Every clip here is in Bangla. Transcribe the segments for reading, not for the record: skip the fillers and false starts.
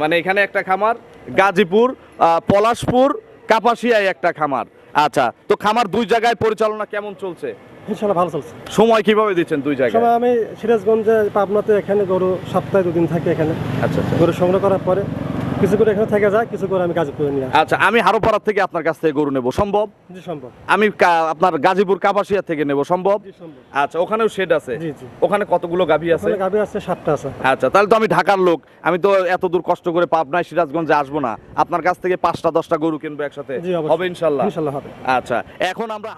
মানে এখানে একটা খামার, গাজীপুর পলাশপুর কাপাসিয়ায় একটা খামার। আচ্ছা, তো খামার দুই জায়গায় পরিচালনা কেমন চলছে? ইনশাআল্লাহ ভালো চলছে। সময় কিভাবে দিচ্ছেন দুই জায়গায়? সময় আমি সিরাজগঞ্জে পাবনাতে এখানে গরু সপ্তাহে 2 দিন থাকে এখানে। আচ্ছা আচ্ছা। গরু সংগ্রহ করার পরে কিছু করে এখানে থেকে যায়, কিছু করে আমি গাজীপুরে নিয়ে আসি। আচ্ছা, আমি হারোপাড়া থেকে আপনার কাছ থেকে গরু নেব সম্ভব? জি সম্ভব। আমি আপনার গাজীপুর কাপাসিয়া থেকে নেব সম্ভব? জি সম্ভব। আচ্ছা, ওখানেও শেড আছে? জি জি। ওখানে কতগুলো গাভী আছে? ওখানে গাভী আছে 7টা আছে। আচ্ছা, তাহলে তো আমি ঢাকার লোক, আমি তো এত দূর কষ্ট করে পাবনায় সিরাজগঞ্জে আসবো না, আপনার কাছ থেকে 5টা 10টা গরু কিনবো একসাথে, জি অবশ্যই। হবে ইনশাল্লাহ? ইনশাআল্লাহ হবে। আচ্ছা, এখন আমরা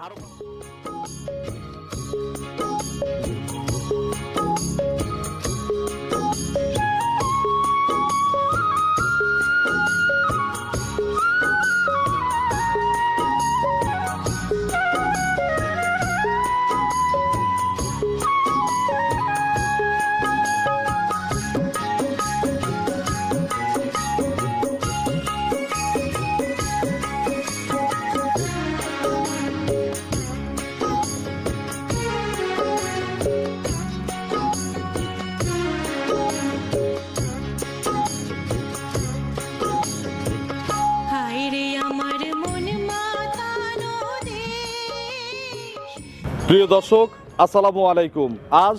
প্রিয় দর্শক, আসসালামু আলাইকুম। আজ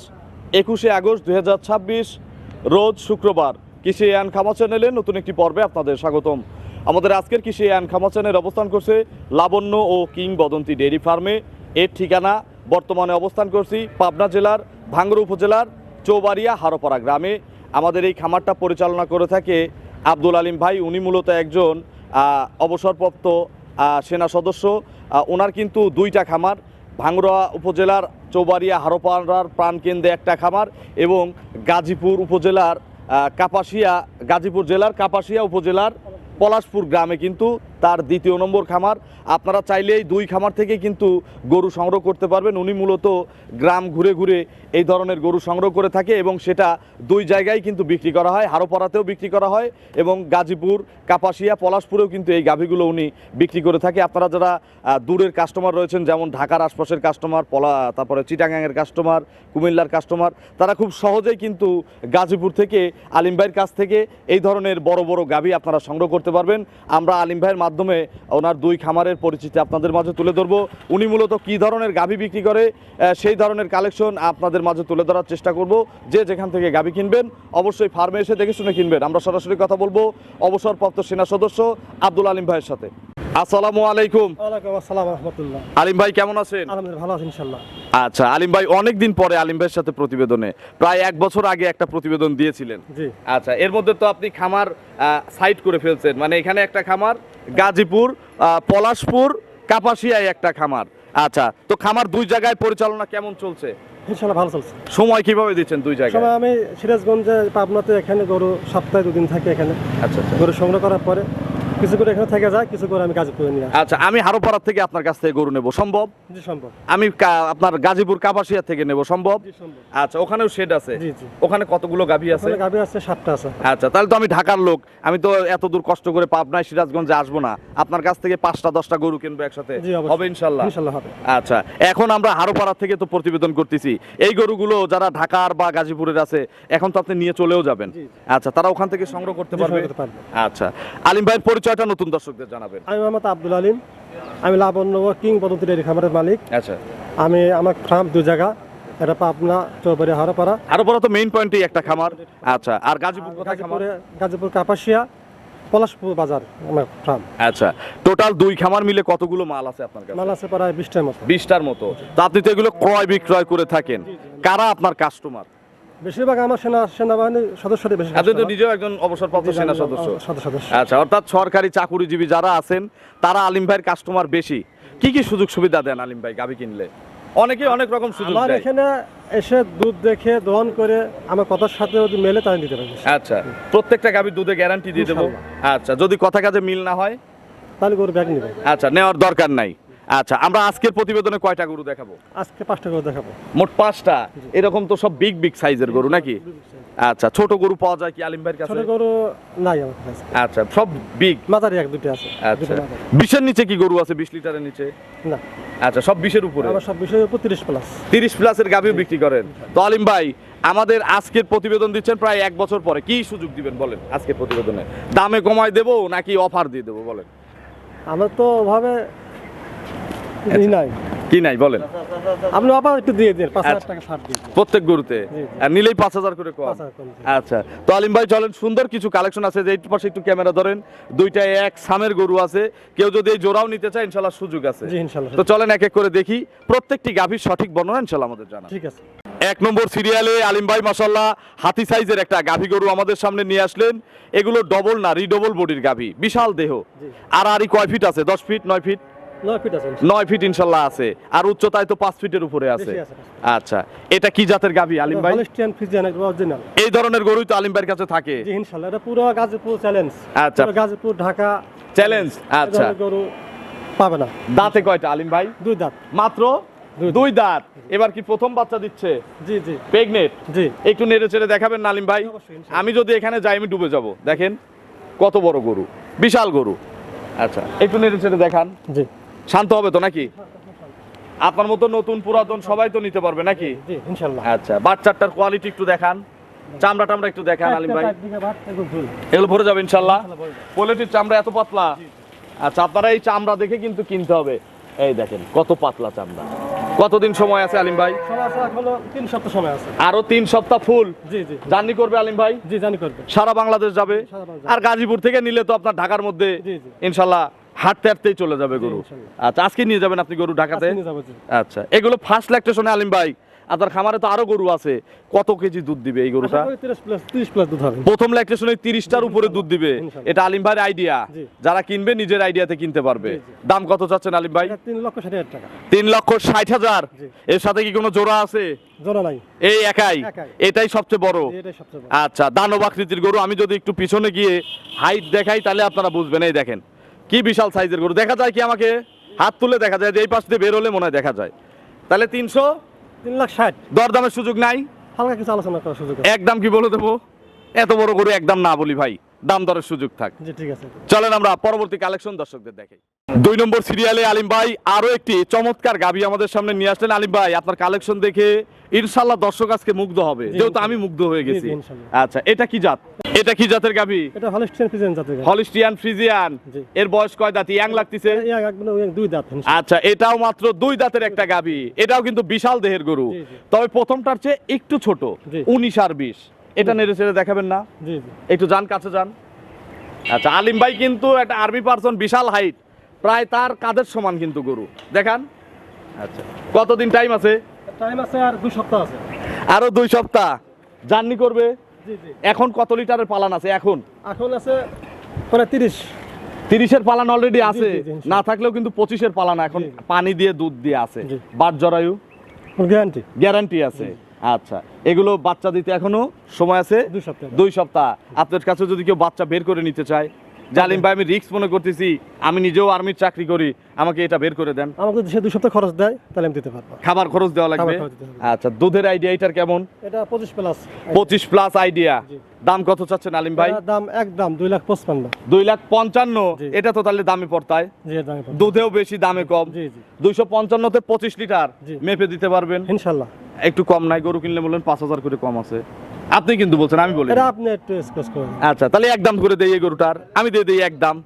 21শে আগস্ট 2026 রোজ শুক্রবার। কৃষি অ্যান্ড খামা চ্যানেলের নতুন একটি পর্বে আপনাদের স্বাগতম। আমাদের আজকের কৃষি অ্যান্ড খামা চ্যানেল অবস্থান করছে লাবণ্য ও কিংবদন্তি ডেইরি ফার্মে। এর ঠিকানা বর্তমানে অবস্থান করছি পাবনা জেলার ভাঙ্গুড়া উপজেলার চৌবাড়িয়া হারোপাড়া গ্রামে। আমাদের এই খামারটা পরিচালনা করে থাকে আব্দুল আলিম ভাই। উনি মূলত একজন অবসরপ্রাপ্ত সেনা সদস্য। ওনার কিন্তু দুইটা খামার, ভাঙ্গুড়া উপজেলার চৌবাড়িয়া হারোপাড়ার প্রাণকেন্দ্রে একটা খামার এবং গাজীপুর উপজেলার গাজীপুর জেলার কাপাসিয়া উপজেলার পলাশপুর গ্রামে কিন্তু তার দ্বিতীয় নম্বর খামার। আপনারা চাইলেই দুই খামার থেকে কিন্তু গরু সংগ্রহ করতে পারবেন। উনি মূলত গ্রাম ঘুরে ঘুরে এই ধরনের গরু সংগ্রহ করে থাকে এবং সেটা দুই জায়গায় কিন্তু বিক্রি করা হয়, হারোপাড়াতেও বিক্রি করা হয় এবং গাজীপুর কাপাসিয়া পলাশপুরেও কিন্তু এই গাভীগুলো উনি বিক্রি করে থাকে। আপনারা যারা দূরের কাস্টমার রয়েছেন, যেমন ঢাকার আশপাশের কাস্টমার, তারপরে চিটাগাংয়ের কাস্টমার, কুমিল্লার কাস্টমার, তারা খুব সহজেই কিন্তু গাজীপুর থেকে আলিম ভাইয়ের কাছ থেকে এই ধরনের বড় বড় গাভী আপনারা সংগ্রহ করতে পারবেন। আমরা আলিম ভাইয়ের মাধ্যমে ওনার দুই খামারের পরিচিতি আপনাদের মাঝে তুলে ধরবো। উনি মূলত কী ধরনের গাভী বিক্রি করে সেই ধরনের কালেকশন আপনাদের মাঝে তুলে ধরার চেষ্টা করব। যে যেখান থেকে গাভী কিনবেন অবশ্যই ফার্মে এসে দেখে শুনে কিনবেন। আমরা সরাসরি কথা বলবো অবসরপ্রাপ্ত সেনা সদস্য আব্দুল আলিম ভাইয়ের সাথে। আসসালামু আলাইকুম। ওয়ালাইকুম আসসালাম ওয়া রাহমাতুল্লাহ। আলিম ভাই কেমন আছেন? আলহামদুলিল্লাহ ভালো আছি ইনশাআল্লাহ। আচ্ছা, আলিম ভাই অনেকদিন পরে আলিম ভাইয়ের সাথে প্রতিবেদনে, প্রায় 1 বছর আগে একটা প্রতিবেদন দিয়েছিলেন। জি। আচ্ছা, এর মধ্যে তো আপনি খামার সাইড করে ফেলছেন, মানে এখানে একটা খামার, গাজীপুর পলাশপুর কাপাসিয়ায় একটা খামার। আচ্ছা, তো খামার দুই জায়গায় পরিচালনা কেমন চলছে? ইনশাআল্লাহ ভালো চলছে। সময় কিভাবে দিচ্ছেন দুই জায়গায়? সময় আমি সিরাজগঞ্জে পাবনাতে এখানে গরু সপ্তাহে 2 দিন থাকে এখানে। আচ্ছা আচ্ছা। গরু সংগ্রহ করার পরে কিছু করে এখানে থেকে যায়, কিছু করে আমি গাজীপুরে নিয়ে আসি। আচ্ছা, আমি হারোপাড়া থেকে আপনার কাছ থেকে গরু নেব সম্ভব? জি সম্ভব। আমি আপনার গাজীপুর কাপাসিয়া থেকে নেব সম্ভব? জি সম্ভব। আচ্ছা, ওখানেও শেড আছে? জি জি। ওখানে কতগুলো গাভী আছে? ওখানে গাভী আছে 7টা আছে। আচ্ছা, তাহলে তো আমি ঢাকার লোক, আমি তো এত দূর কষ্ট করে পাবনায় সিরাজগঞ্জে আসবো না, আপনার কাছ থেকে 5টা 10টা গরু কিনবো একসাথে, জি অবশ্যই। হবে ইনশাল্লাহ? ইনশাআল্লাহ হবে। আচ্ছা, এখন আমরা হারোপাড়া থেকে তো প্রতিবেদন করতেছি, এই গরুগুলো যারা ঢাকার বা গাজীপুরের আছে এখন তো আপনি নিয়ে চলেও যাবেন। জি। আচ্ছা, তারা ওখান থেকে সংগ্রহ করতে জি, পারবে? সংগ্রহ করতে পারবে। আচ্ছা, আলিম ভাইয়ের পরিচয়টা নতুন দর্শকদের জানাবেন। আমি মোহাম্মদ আব্দুল আলিম। আমি লাবণ্য ও কিংবদন্তি ডেইরি খামারের মালিক। আচ্ছা, আমি আমার ফার্ম দুই জায়গা, এটা পাবনা চৌবাড়িয়া হারোপাড়া। হারোপাড়া তো মেইন পয়েন্টেই একটা খামার। আচ্ছা, আর গাজীপুর কোথায় খামার? গাজীপুর কাপাসিয়া পলাশপুর বাজার আমার ফার্ম। আচ্ছা, টোটাল দুই খামার মিলে কতগুলো মাল আছে আপনার কাছে? মাল আছে প্রায় 20টার মতো। 20টার মতো। তো আপনি তো এগুলো ক্রয় বিক্রয় করে থাকেন, কারা আপনার কাস্টমার? বেশিরভাগ আমার সেনাবাহিনীর সদস্যদের বেশি। আপনি তো নিজেও একজন অবসরপ্রাপ্ত সেনা সদস্য। সদস্য। আচ্ছা, অর্থাৎ সরকারি চাকুরিজীবী যারা আছেন তারা আলিম ভাইয়ের কাস্টমার বেশি। কি কি সুযোগ সুবিধা দেন আলিম ভাই গাভী কিনলে? অনেকেই অনেক রকম সুযোগ আমার দেয়। এখানে এসে দুধ দেখে দহন করে আমার কথার সাথে যদি মেলে তাই দিতে পারবে। আচ্ছা, প্রত্যেকটা গাভীর দুধে গ্যারান্টি দিয়ে দেবো। আচ্ছা, যদি কথা কাজে মিল না হয় তাহলে গরু ব্যাগ নিবে। আচ্ছা, নেওয়ার দরকার নাই। আচ্ছা, আমরা আজকের প্রতিবেদনে কয়টা গরু দেখাবো? আজকে 5টা গরু দেখাবো। মোট 5টা। এরকম তো সব বিগ বিগ সাইজের গরু নাকি? আচ্ছা, ছোট গরু পাওয়া যায় কি আলিম ভাইয়ের কাছে? ছোট গরু নাই আমার কাছে। আচ্ছা, সব বিগ। মাঝারি এক দুটো আছে। আচ্ছা, 20-এর নিচে কি গরু আছে? 20 লিটারের নিচে না। আচ্ছা, সব 20-এর উপরে? আমার সব বিষয়ের উপর 30 প্লাস। 30 প্লাসের গাভীও বিক্রি করেন। তো আলিম ভাই, আমাদের আজকের প্রতিবেদন দিচ্ছেন প্রায় 1 বছর পরে, কি সুযোগ দিবেন বলেন আজকের প্রতিবেদনে? দামে কমায় দেবো নাকি অফার দিয়ে দেবো বলেন? আমার তো ওভাবে নাই, কি নাই বলেন? আপনি আবার একটু দিয়ে দিন, 5,000 আচ্ছা। টাকা ছাড় দিয়ে দিন। প্রত্যেক গরুতে জি। আর নিলেই 5,000 করে কম। 5,000 কম দিন। আচ্ছা, তো আলিম ভাই চলেন, সুন্দর কিছু কালেকশন আছে, যে এই পাশে একটু ক্যামেরা ধরেন, দুইটায় এক সামের গরু আছে, কেউ যদি এই জোড়াও নিতে চায় ইনশাল্লাহ সুযোগ আছে। জি ইনশাল্লাহ। তো চলেন এক এক করে দেখি, প্রত্যেকটি গাভীর সঠিক বর্ণনা ইনশাল্লাহ আমাদের জানা। ঠিক আছে। 1 নম্বর সিরিয়ালে আলিম ভাই মাশাআল্লাহ হাতি সাইজের একটা গাভী গরু আমাদের সামনে নিয়ে আসলেন। এগুলো ডবল না রিডবল বডির গাভী, বিশাল দেহ। জি। আর কয় ফিট আছে? 10 ফিট 9 ফিট? 9 ফিট আছে। 9 ফিট ইনশাল্লাহ আছে। আর উচ্চতায় তো 5 ফিটের উপরে আছে। বেশি আছে। আচ্ছা, এটা কি জাতের গাভী আলিম ভাই? হলিস্টিয়ান ফ্রিজিয়ান একদম অরিজিনাল। এই ধরনের গরুই তো আলিম ভাইয়ের কাছে থাকে। জি ইনশাল্লাহ, এটা পুরো গাজীপুর চ্যালেঞ্জ। আচ্ছা। পুরো গাজীপুর ঢাকা চ্যালেঞ্জ। আচ্ছা, এই ধরনের গরু পাবে না। দাঁতে কয়টা আলিম ভাই? 2 দাঁত। মাত্র দুই 2 দাঁত। এবার কি প্রথম বাচ্চা দিচ্ছে? জি জি প্রেগনেন্ট? জি। একটু নেড়ে চেড়ে দেখাবেন না আলিম ভাই? অবশ্যই, ইনশাআল্লাহ। আমি যদি এখানে যাই আমি ডুবে যাব। দেখেন কত বড় গরু, বিশাল গরু। আচ্ছা, একটু নেড়ে চেড়ে দেখান। জি শান্ত হবে তো নাকি? আপনার মতো নতুন পুরাতন সবাই তো নিতে পারবে নাকি? জি ইনশাল্লাহ। আচ্ছা, বাচ্চাটার কোয়ালিটি একটু দেখান, চামড়া টামড়া একটু দেখান আলিম ভাই। এগুলো ভরে যাবে ইনশাল্লাহ। পোলেটির চামড়া এত পাতলা। আচ্ছা, আপনারা এই চামড়া দেখে কিন্তু কিনতে হবে। এই দেখেন কত পাতলা চামড়া। কতদিন সময় আছে আলিম ভাই? এখনো 3 সপ্তাহ সময় আছে। আরো 3 সপ্তাহ ফুল জি জি জার্নি করবে আলিম ভাই। জি জানি করবে। সারা বাংলাদেশ যাবে। সারা বাংলাদেশ। আর গাজীপুর থেকে নিলে তো আপনার ঢাকার মধ্যে জি, জি। ইনশাল্লাহ হাঁটতে হাঁটতেই চলে যাবে গরু। ইনশাল্লাহ। আচ্ছা, আজকে নিয়ে যাবেন আপনি গরু ঢাকাতে? আজকে নিয়ে যাবো, জি। আচ্ছা, এগুলো ফার্স্ট ল্যাকটেশনে আলিম ভাই, আপনার খামারে তো আরো গরু আছে, কত কেজি দুধ দিবে এই গরুটা? আশা করি 30 প্লাস দুধ হবে। প্রথম ল্যাকটেশনে 30টার উপরে দুধ দিবে। ইনশাল্লাহ। এটা আলিম ভাইয়ের আইডিয়া। জি। যারা কিনবে নিজের আইডিয়াতে কিনতে পারবে। জি, জি। দাম কত চাচ্ছেন আলিম ভাই? এটা 3,60,000 টাকা। 3,60,000। জি। এর সাথে কি কোনো জোড়া আছে? জোড়া নাই। এই একাই? একাই। এটাই সবচেয়ে বড়। জি, এটাই সবচেয়ে বড়। আচ্ছা, দানব আকৃতির গরু। আমি যদি একটু পিছনে গিয়ে হাইট দেখাই তাহলে আপনারা বুঝবেন। এই দেখেন কি বিশাল সাইজের গরু। দেখা যায় কি আমাকে? হাত তুলে দেখা যায়, যে এই পাশ দিয়ে বের হলে মনে হয় দেখা যায়। তাহলে 300? 3,60,000। দরদামের সুযোগ নাই? হালকা কিছু আলোচনা করার সুযোগ আছে। একদম কি বলে দেবো? এত বড় গরু একদম না বলি ভাই, দাম দরের সুযোগ থাক। জি ঠিক আছে। চলেন আমরা পরবর্তী কালেকশন দর্শকদের দেখাই। 2 নম্বর সিরিয়ালে আলিম ভাই আরো একটি চমৎকার গাভী আমাদের সামনে নিয়ে আসলেন। আলিম ভাই, আপনার কালেকশন দেখে ইনশাআল্লাহ দর্শক আজকে মুগ্ধ হবে, জি, যেহেতু আমি মুগ্ধ হয়ে গেছি। জি, ইনশাআল্লাহ। আচ্ছা, এটা কি জাত? এটা কি জাতের গাভী? এটা হলিস্টিয়ান ফ্রিজিয়ান জাতের গাভী। Holstein Friesian. জি। এর বয়স কয় দাঁত? ইয়াং লাগতেছে। একদম 2 দাঁত। ইনশাআল্লাহ। আচ্ছা, এটাও মাত্র 2 দাঁতের একটা গাভী। এটাও কিন্তু বিশাল দেহের গরু। জি, জি। তবে প্রথমটার চেয়ে একটু ছোট, জি। 19 আর 20। এটা নেড়ে চেড়ে দেখাবেন না? জি জি একটু যান, কাছে যান। আচ্ছা, আলিম ভাই কিন্তু একটা আর্মি পার্সন, বিশাল হাইট, প্রায় তার কাঁধের সমান কিন্তু গরু দেখান। আচ্ছা, কতদিন টাইম আছে? টাইম আছে আর 2 সপ্তাহ আছে। আরো 2 সপ্তাহ জার্নি করবে। জি জি। এখন কত লিটারের পালান আছে? এখন এখন আছে প্রায় 30-এর পালান অলরেডি আছে। জি, জি, ইনশাআল্লাহ। না থাকলেও কিন্তু 25-এর পালান এখন জি, জি। পানি দিয়ে দুধ দিয়ে আছে। জি। বাট জরায়ু গ্যারান্টি। গ্যারান্টি আছে। আচ্ছা, এগুলো বাচ্চা দিতে এখনো সময় আছে? 2 সপ্তাহ। 2 সপ্তাহ। আপনার কাছে যদি কেউ বাচ্চা বের করে নিতে চায়, জালিম ভাই আমি রিস্ক মনে করতেছি, আমি নিজেও আর্মির চাকরি করি, আমাকে এটা বের করে দেন। আমাকে যদি সে 2 সপ্তাহ খরচ দেয় তাহলে আমি দিতে পারবো। খাবার খরচ দেওয়া লাগবে। খাবার খরচ দিতে হবে। আচ্ছা, দুধের আইডিয়া এটার কেমন? এটা 25 প্লাস। 25 plus idea. জি। দাম কত চাচ্ছেন আলিম ভাই? এটার দাম একদম 2,55,000। 2,55,000। জি। এটা তো তাহলে দামে পড়তায়। জি এর দাম কত? দুধেও বেশি দামে কম। জি জি 255-তে 25 লিটার জি। মেপে দিতে পারবেন। ইনশাআল্লাহ। একটু কম নাই? গরু কিনলে বললেন 5,000 করে কম আছে। আপনি কিন্তু বলছেন, আমি বলি। এটা আপনি একটু এক্সপ্রেস করুন। আচ্ছা, তাহলে একদম করে দেই এই গরুটার। আমি দিয়ে দেই একদম,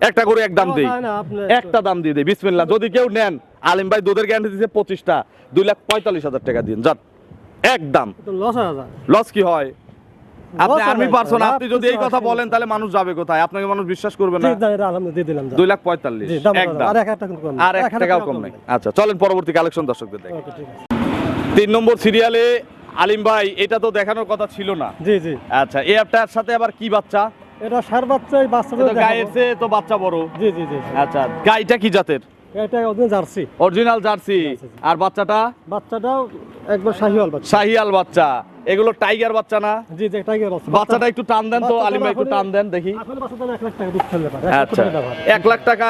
একটা করে একদম দেই, না, না, আপনি একটা দাম দিয়ে দেই। বিসমিল্লাহ। যদি কেউ নেন, আলিম ভাই দুধের গ্যারান্টি দিচ্ছে 25টা, 2,45,000 টাকা দিন যান একদম। তো লস হয়ে যায়। লস কি হয়? আপনি Loss আর্মি হয়, পারসন, লাভ আপনি যদি এই কিছু কথা আসে বলেন না। তাহলে মানুষ যাবে কোথায়? আপনাকে মানুষ বিশ্বাস করবে না। ঠিক দাম এটা আলহামদুলিল্লাহ দিয়ে দিলাম। 2,45,000 জি দাম একদম। আর 1 টাকা কিন্তু কম। আর 1 টাকাও কম নেই। আচ্ছা, চলেন পরবর্তী কালেকশন দর্শকদের দেখি। ওকে ঠিক আছে। 3 নম্বর সিরিয়ালে আলিম ভাই, এটা তো দেখানোর কথা ছিল না। জি জি আচ্ছা, এই অ্যাপটার সাথে আবার কি বাচ্চা? এটা সার বাচ্চাই বাচ্চাদের এটা গায়ের দেখাবো। চেয়ে তো বাচ্চা বড়। জি জি জি আচ্ছা, গাইটা কি জাতের? এটা ওদের জার্সি। Original Jersey. জি। আর বাচ্চাটা বাচ্চাটাও একবার শাহিওয়াল বাচ্চা। শাহিয়াল বাচ্চা। এগুলো টাইগার বাচ্চা না? জি জি টাইগার বাচ্চা। বাচ্চাটা একটু টান দেন তো বাচ্চাটা আলিম ভাই, একটু এখনই- টান দেন দেখি। এখন বাচ্চাটা 1 লাখ টাকা দুধ ফেলতে পারে। আচ্ছা, 1 লাখ টাকা।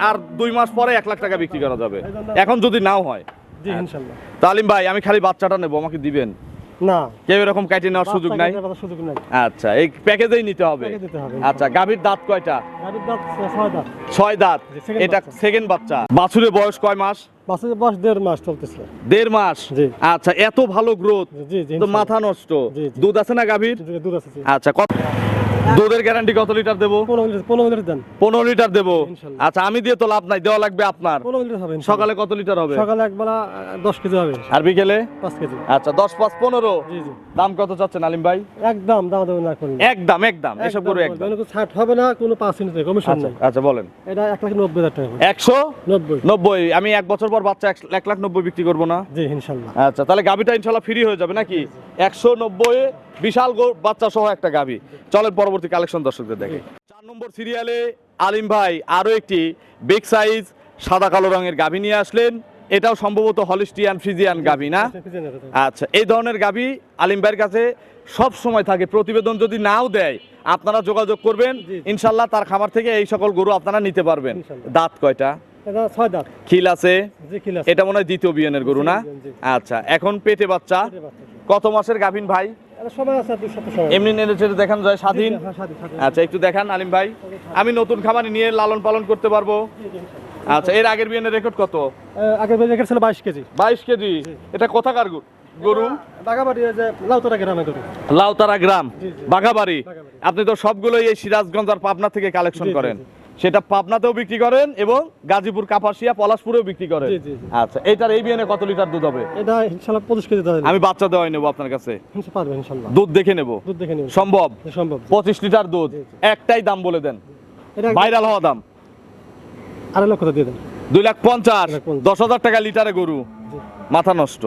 আর 2 মাস পরে 1 লাখ টাকা বিক্রি করা যাবে, এখন যদি নাও হয়। জি ইনশাআল্লাহ। তো আলিম ভাই, আমি খালি বাচ্চাটা নেবো, আমাকে দিবেন? না, কেউ এরকম কাটিয়ে নেওয়ার সুযোগ নাই? সুযোগ নাই। আচ্ছা, এই প্যাকেজেই নিতে হবে। প্যাকেজ দিতে হবে। আচ্ছা, গাভীর দাঁত কয়টা? গাভীর দাঁত 6 দাঁত। 6 দাঁত। জি, second এটা বাচ্চা। সেকেন্ড বাচ্চা। বাছুরের বয়স কয় মাস? বাছুরের বয়স 1.5 মাস চলতেছে। 1.5 মাস। জি। আচ্ছা, এত ভালো গ্রোথ, জি জি তো মাথা নষ্ট। জি, জি। দুধ আছে না গাভীর? দুধ আছে জি। আচ্ছা, কত দুধের গ্যারান্টি কত লিটার দেবো? 15 লিটার দেন। 15 লিটার দেবো। ইনশাল্লাহ। আচ্ছা, আমি দিয়ে তো লাভ নাই, দেওয়া লাগবে আপনার। 15 লিটার হবে ইনশাল্লাহ। সকালে কত লিটার হবে? সকালে একবেলা 10 কেজি হবে। আর বিকেলে? 5 কেজি। আচ্ছা, 10 5 15। জি জি। দাম কত চাচ্ছেন আলিম ভাই? একদম দাম দেবেন না করুন। একদম এসব করে একদম। কোনো ছাড় হবে না, কোনো 5% কমিশন আচ্ছা নাই। আচ্ছা, বলেন। এটা 1,90,000 টাকা। 190। 90। আমি 1 বছর পর বাচ্চা 1,90,000 বিক্রি করবো না? জি ইনশাল্লাহ। আচ্ছা, তাহলে গাভীটা ইনশাল্লাহ ফ্রি হয়ে যাবে নাকি? 190 বিশাল বাচ্চা সহ একটা গাভী। চলেন পরবর্তী কালেকশন দর্শকদের দেখে। 4 নম্বর সিরিয়ালে আলিম ভাই আরো একটি বিগ সাইজ সাদা কালো রঙের গাভী নিয়ে আসলেন। এটাও সম্ভবত হলিস্টিয়ান ফ্রিজিয়ান গাভী না? আচ্ছা, এই ধরনের গাভী আলিম ভাইয়ের কাছে সব সময় থাকে। প্রতিবেদন যদি নাও দেয়, আপনারা যোগাযোগ করবেন, জি। ইনশাল্লাহ তার খামার থেকে এই সকল গরু আপনারা নিতে পারবেন। ইনশাল্লাহ। দাঁত কয়টা? এটা 6 দাঁত। খিল আছে? জি কিলো আছে। এটা মনে হয় দ্বিতীয় বিয়ানের গরু না? জি। আচ্ছা, এখন পেটে বাচ্চা। পেটে বাচ্চা। কত মাসের গাভীন ভাই? এটা সময় আছে 2 সপ্তাহ সময়। এমনি নেড়ে চেড়ে দেখান যায় স্বাধীন? হ্যাঁ, স্বাধীন। আচ্ছা, একটু দেখান আলিম ভাই। আমি নতুন খামার নিয়ে লালন পালন করতে পারবো? আচ্ছা, এর আগের বিয়ানের রেকর্ড কত? আগে বেজে গেছিল 22 কেজি। 22 কেজি। এটা কোথাকার গরু? বাগাবাড়ি যে লাউতরা গ্রামে গরু। লাউতারা গ্রাম, জি, জি। বাঘাবাড়ি। বাঘাবাড়ি। আপনি তো সবগুলোই এই সিরাজগঞ্জ আর পাবনা থেকে কালেকশন জি, জি, করেন। জি। সেটা পাবনাতেও বিক্রি করেন এবং গাজীপুর, কাপাসিয়া, পলাশপুরেও বিক্রি করেন। জি, জি, জি। আচ্ছা, এইটার এই বিয়ানে কত লিটার দুধ হবে? এটা ইনশাআল্লাহ 25 কেজি দেওয়া আমি বাচ্চা দেওয়াই নেবো আপনার কাছে। পারবে ইনশাআল্লাহ। দুধ দেখে নেব। দুধ দেখে নিন। সম্ভব? সম্ভব। 25 লিটার দুধ। জি, জি। একটাই দাম বলে দেন, এটা ভাইরাল হওয়া দাম। 2.5 লক্ষ দিয়ে দেন। 2,50,000। 2,50,000 10,000 টাকা লিটারে গরু। জি। মাথা নষ্ট।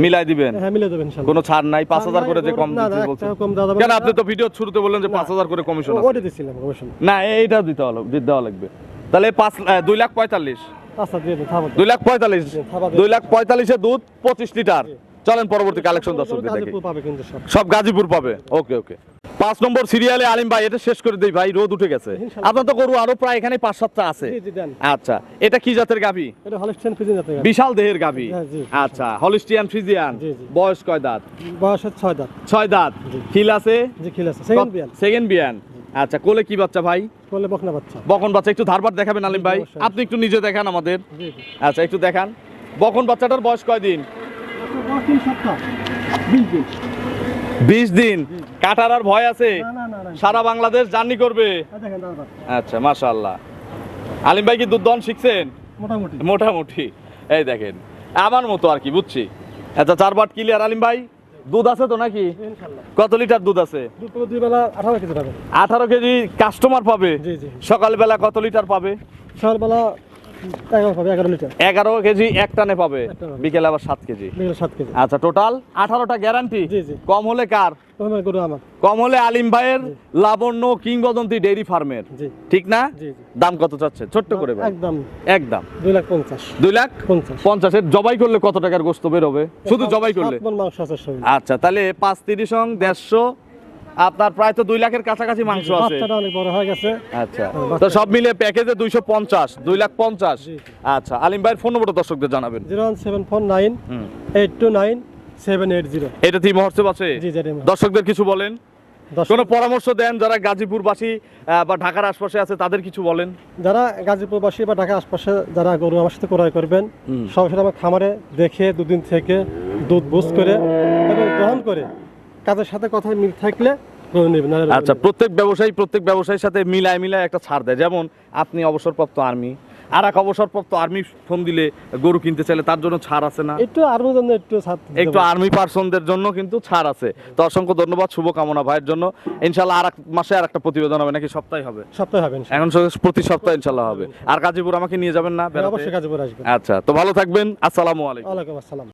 মিলাই দিবেন? হ্যাঁ মিলে দেবেন ইনশাআল্লাহ। কোনো ছাড় নাই? 5,000 করে যে কম না, দিতে না, বলছেন? একটাও কম দেওয়া যাবে কেন, না। আপনি তো ভিডিও শুরুতে বললেন যে 5,000 করে কমিশন আছে। ওটা দিছিলাম কমিশন। না, এইটা দেওয়া লাগবে। তাহলে 2,45,000। আচ্ছা দিয়ে দেন থামো। 2,45,000। থাবা দেন। 2,45,000 দুধ, 25 লিটার। চলেন পরবর্তী কালেকশন দর্শকদের দেখে। গাজীপুর পাবে কিন্তু সব। সব গাজীপুর পাবে। ওকে ওকে। 5 নম্বর সিরিয়ালে আলিম ভাই, এটা শেষ করে দেই ভাই, রোদ উঠে গেছে। ইনশাআল্লাহ। আপনার তো গরু আরো প্রায় এখানে 5-7টা আছে। জি জি দেন। আচ্ছা, এটা কি জাতের গাভী? এটা হলিস্টিয়ান ফ্রিজিয়ান জাতের গাভী। বিশাল দেহের গাভী। হ্যাঁ, জি। আচ্ছা, হলিস্টিয়ান ফ্রিজিয়ান। জি, জি। বয়স কয় দাঁত? বয়স 6 দাঁত। 6 দাঁত। জি। খিল আছে? জি খিল আছে। সেকেন্ড বিয়ান। সেকেন্ড বিয়ান। আচ্ছা, কোলে কি বাচ্চা ভাই? কোলে বকনা বাচ্চা। বকন বাচ্চা। একটু ধারবার দেখাবেন আলিম ভাই? অবশ্যই। আপনি একটু নিজে দেখান আমাদের। জি জি। আচ্ছা, একটু দেখান। বকন বাচ্চাটার বয়স কয় দিন? 3 সপ্তাহ। 20 দিন। 20 দিন। কাটার আর ভয় আছে? না না না না। সারা বাংলাদেশ জার্নি করবে। দেখেন দাদা। আচ্ছা, মাশাআল্লাহ। আলিম ভাই কি দুধ দহন শিখছেন? মোটামুটি। মোটামুটি। এই দেখেন, আমার মতো আর কি, বুঝছি। আচ্ছা, 4 বাট ক্লিয়ার আলিম ভাই। দুধ আছে তো নাকি? ইনশাআল্লাহ। কত লিটার দুধ আছে? দুই বেলা 18 কেজি পাবে। 18 কেজি কাস্টমার পাবে। জি জি। সকালবেলা কত লিটার পাবে? সকালবেলা 11 পাবে 11 লিটার। 11 কেজি এক টানে পাবে। এক টানে। বিকেলে আবার 7 কেজি। বিকেল 7 কেজি। আচ্ছা, টোটাল 18টা গ্যারান্টি। জি, জি। কম হলে কার? তোমার গরু আমার। কম হলে আলিম ভাইয়ের লাবণ্য কিংবদন্তি ডেইরি ফার্মের। জি। ঠিক না? জি জি। দাম কত চাচ্ছে ছোট্ট করে ভাই? একদম একদম 2,50,000। 2,50,000 এর জবাই করলে কত টাকার গোশত বের হবে শুধু জবাই করলে? 7 মণ মাংস আছে সব। আচ্ছা, তাহলে 5-30 সং 150, আপনার প্রায় তো 2 লাখের কাছাকাছি মাংস আছে। বাচ্চাটা অনেক বড় হয়ে গেছে। আচ্ছা, তো সব মিলে প্যাকেজে 250, 2,50,000। জি। আচ্ছা, আলিম ভাইয়ের ফোন নম্বরটা দর্শকদের জানাবেন। 01749 হুম। 829 780। এটা কি মহোৎসব আছে? জি জি জি। দর্শকদের কিছু বলেন, কোনো পরামর্শ দেন যারা গাজীপুরবাসী বা ঢাকার আশপাশে আছে, তাদের কিছু বলেন। যারা গাজীপুরবাসী বা ঢাকার আশপাশে যারা গরু আমার সাথে ক্রয় করবেন, সরাসরি আমার খামারে দেখে 2 দিন থেকে দুধ বুঝ করে এবং দহন করে কাজের সাথে কথা মিল থাকলে গরু নেবেন। আচ্ছা, প্রত্যেক ব্যবসায়ীর সাথে মিলায় একটা ছাড় দেয়। যেমন আপনি অবসরপ্রাপ্ত আর্মি, আর এক অবসরপ্রাপ্ত আর্মি ফোন দিলে গরু কিনতে চাইলে তার জন্য ছাড় আছে না? একটু আর্মির জন্য একটু আর্মি পার্সনদের জন্য কিন্তু ছাড় আছে। তো অসংখ্য ধন্যবাদ, শুভকামনা ভাইয়ের জন্য। ইনশাল্লাহ আর এক মাসে আর একটা প্রতিবেদন হবে নাকি? সপ্তাহে হবে? সপ্তাহে হবে এখন প্রতি সপ্তাহে ইনশাল্লাহ হবে। আর গাজীপুর আমাকে নিয়ে যাবেন না? অবশ্যই গাজীপুর আসবেন। আচ্ছা, তো ভালো থাকবেন। আসসালামু আলাইকুম। ওয়ালাইকুম আসসালাম।